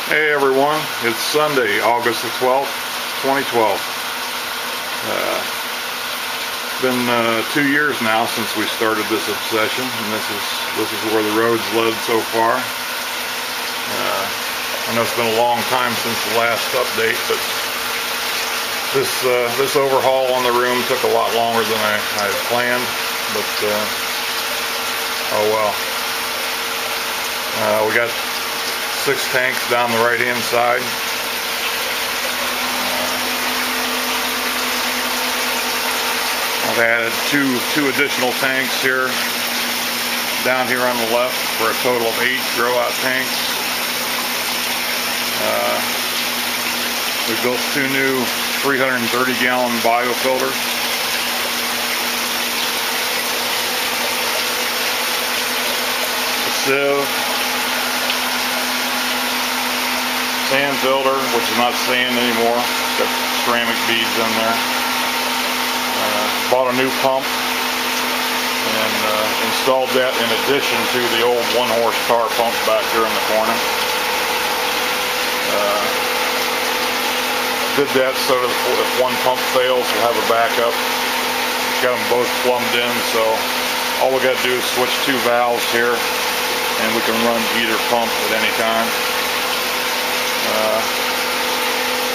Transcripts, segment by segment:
Hey everyone, it's Sunday, August the 12th, 2012. Been 2 years now since we started this obsession, and this is where the road's led so far. I know it's been a long time since the last update, but this overhaul on the room took a lot longer than I had planned, but oh well. We got 6 tanks down the right hand side. I've added two additional tanks here down here on the left for a total of 8 grow out tanks. We built 2 new 330 gallon biofilters. A sieve, sand filter, which is not sand anymore, got ceramic beads in there. Bought a new pump and installed that in addition to the old 1 horsepower pump back here in the corner. Did that so that if one pump fails, we'll have a backup. Got them both plumbed in, so all we got to do is switch 2 valves here and we can run either pump at any time.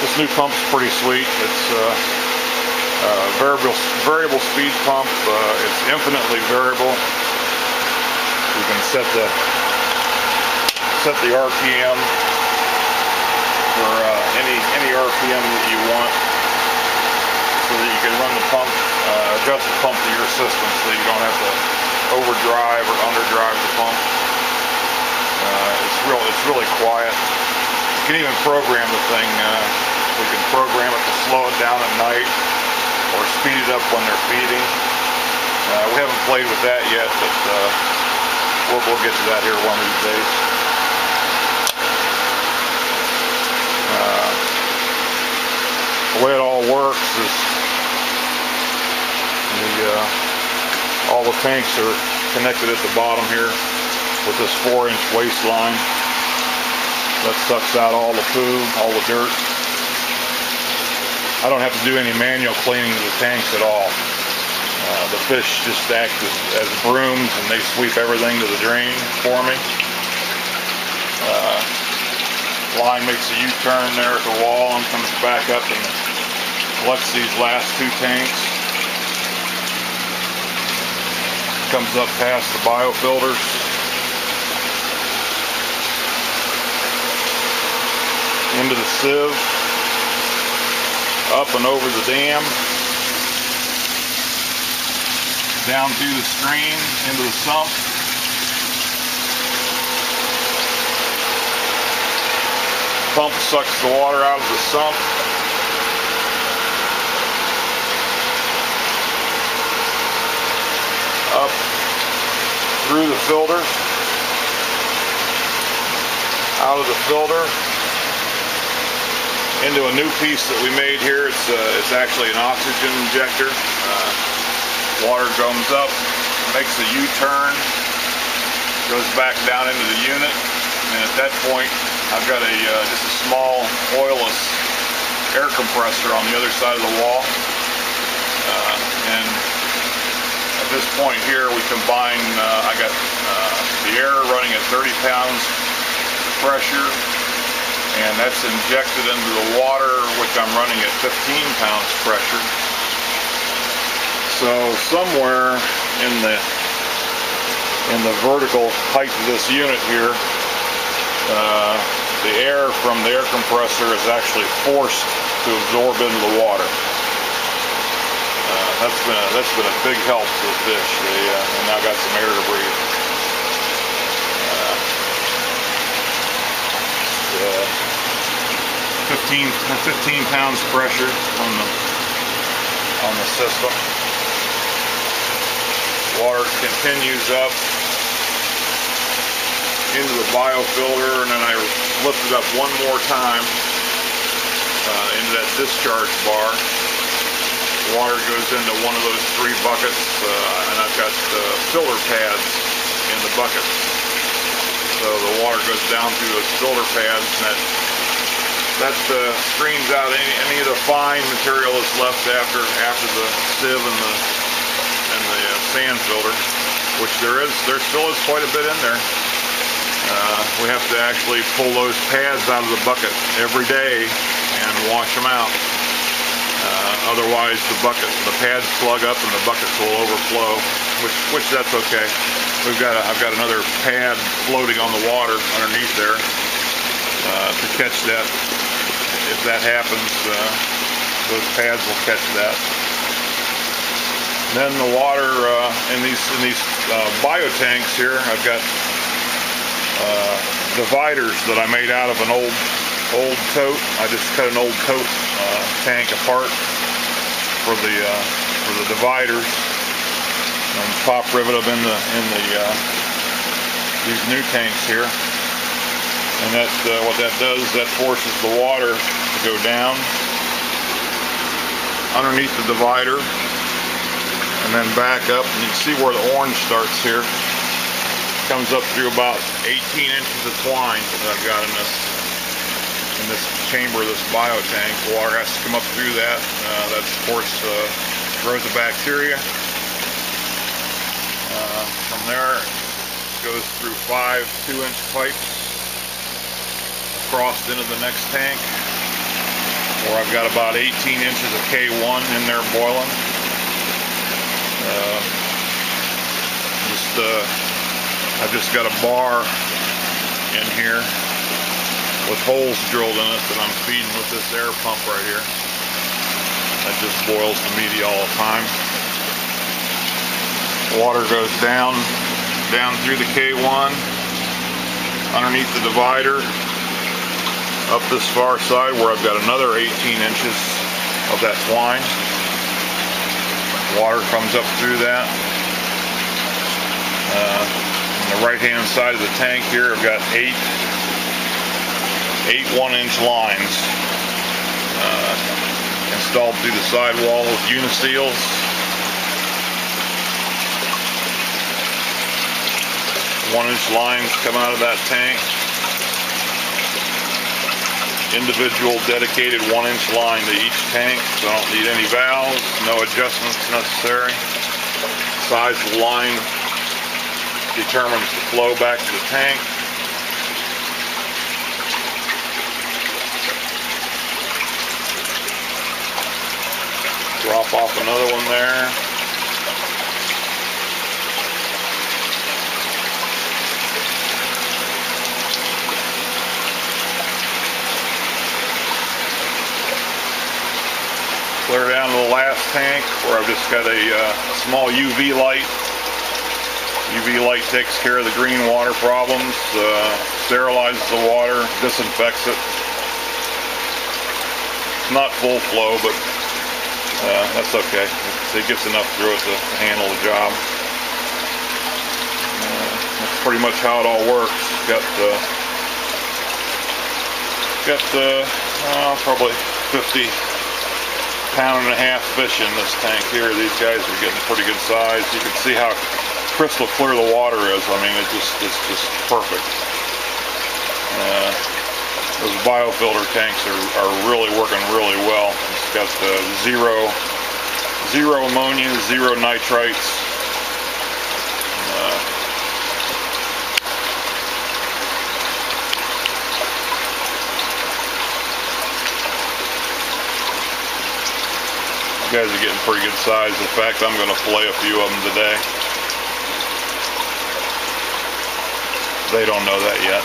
This new pump's pretty sweet. It's a variable speed pump. It's infinitely variable. You can set the RPM for any RPM that you want, so that you can run the pump, adjust the pump to your system, so that you don't have to overdrive or underdrive the pump. It's really quiet. You can even program the thing. We can program it to slow it down at night or speed it up when they're feeding. We haven't played with that yet, but we'll get to that here one of these days. The way it all works is all the tanks are connected at the bottom here with this 4-inch waste line. That sucks out all the poo, all the dirt. I don't have to do any manual cleaning of the tanks at all. The fish just act as brooms, and they sweep everything to the drain for me. Line makes a U-turn there at the wall and comes back up and collects these last 2 tanks. Comes up past the biofilters. Into the sieve, up and over the dam, down through the stream, into the sump. Pump sucks the water out of the sump. Up through the filter, out of the filter, into a new piece that we made here. It's actually an oxygen injector. Water comes up, makes a U-turn, goes back down into the unit, and at that point I've got just a small oilless air compressor on the other side of the wall. And at this point here we combine, I got the air running at 30 pounds pressure, and that's injected into the water, which I'm running at 15 pounds pressure. So somewhere in the vertical height of this unit here, the air from the air compressor is actually forced to absorb into the water. That's been a big help to the fish. They now got some air to breathe. 15 pounds pressure on the system. Water continues up into the biofilter, and then I lift it up one more time into that discharge bar. Water goes into one of those 3 buckets, and I've got filter pads in the buckets. so the water goes down through those filter pads, and that screens out any of the fine material that's left after the sieve and the sand filter, which there still is quite a bit in there. We have to actually pull those pads out of the bucket every day and wash them out. Otherwise, the pads plug up and the buckets will overflow, which that's okay. I've got another pad floating on the water underneath there to catch that. If that happens, those pads will catch that. Then the water in these biotanks here, I've got dividers that I made out of an old tote. I just cut an old tote tank apart for the dividers and pop rivet them in these new tanks here. And what that does is that forces the water to go down underneath the divider and then back up. And you can see where the orange starts here. Comes up through about 18 inches of twine that I've got in this chamber, this biotank. The water has to come up through that. That supports grows the bacteria. From there, it goes through 5 2-inch pipes crossed into the next tank, where I've got about 18 inches of K1 in there boiling. I've just got a bar in here with holes drilled in it that I'm feeding with this air pump right here. That just boils the media all the time. Water goes down through the K1, underneath the divider, up this far side where I've got another 18 inches of that twine. Water comes up through that. On the right hand side of the tank here, I've got eight 1-inch lines installed through the sidewall with uniseals. One-inch lines come out of that tank. Individual dedicated 1-inch line to each tank, so I don't need any valves, no adjustments necessary. Size of the line determines the flow back to the tank. Drop off another one there. Clear down to the last tank where I've just got a small UV light. UV light takes care of the green water problems, sterilizes the water, disinfects it. It's not full flow, but that's okay. It gets enough through it to handle the job. That's pretty much how it all works. Got probably 50 pound-and-a-half fish in this tank here. These guys are getting pretty good size. You can see how crystal clear the water is. I mean, it's just perfect. Those biofilter tanks are really working really well. It's got zero ammonia, 0 nitrites. Guys are getting pretty good size. In fact, I'm going to fillet a few of them today. They don't know that yet.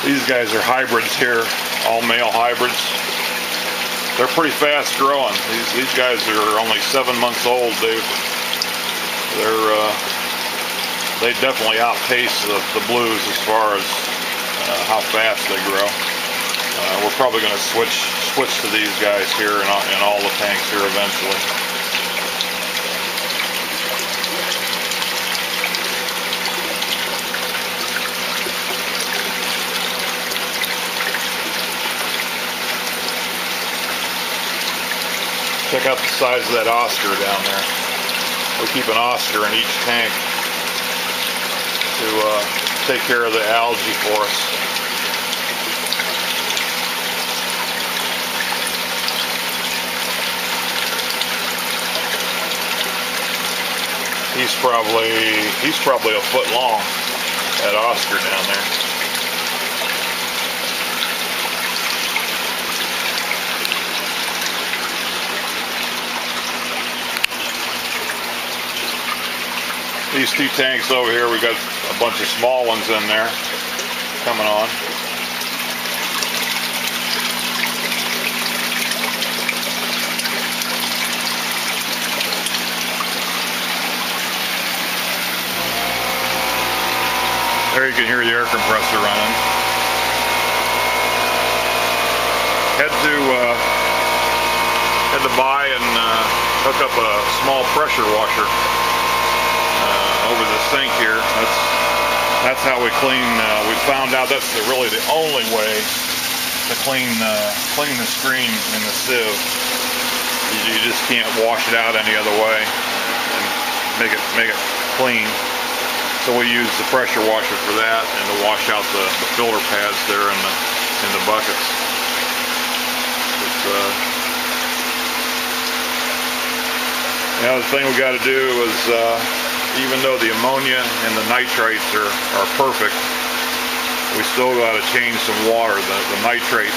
These guys are hybrids here, all male hybrids. They're pretty fast growing. These guys are only 7 months old. They definitely outpace the blues as far as how fast they grow. We're probably going to switch to these guys here in all the tanks here eventually. Check out the size of that Oscar down there. We keep an Oscar in each tank to take care of the algae for us. He's probably a foot long, that Oscar down there. These two tanks over here, we got a bunch of small ones in there coming on. There you can hear the air compressor running. Had to buy and hook up a small pressure washer over the sink here. That's how we clean. We found out that's really the only way to clean the screen in the sieve. You just can't wash it out any other way and make it clean. So we use the pressure washer for that, and to wash out the filter pads there in the buckets. The other thing we got to do is, even though the ammonia and the nitrates are perfect, we still got to change some water. The nitrates,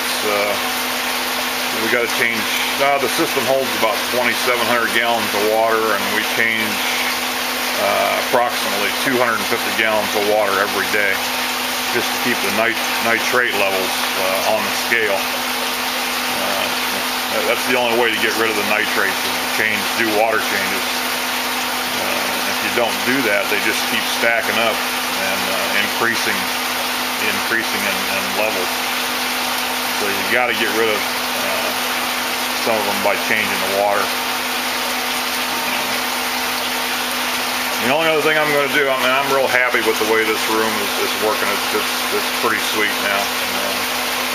we got to change. The system holds about 2,700 gallons of water, and we change approximately 250 gallons of water every day, just to keep the nitrate levels on the scale. That's the only way to get rid of the nitrates, is to do water changes. If you don't do that, they just keep stacking up and increasing in levels. So you got to get rid of some of them by changing the water. The only other thing I'm going to do, I'm real happy with the way this room is working. It's pretty sweet now.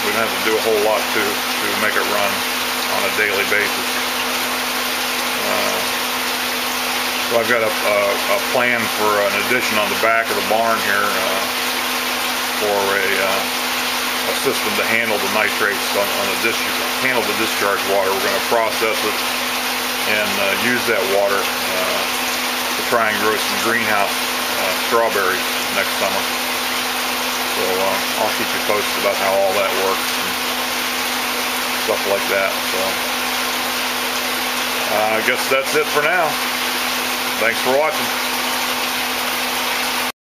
We don't have to do a whole lot to make it run on a daily basis. So I've got a plan for an addition on the back of the barn here for a system to handle the nitrates on the handle the discharge water. We're going to process it and use that water to try and grow some greenhouse strawberries next summer. So I'll keep you posted about how all that works and stuff like that. So I guess that's it for now. Thanks for watching.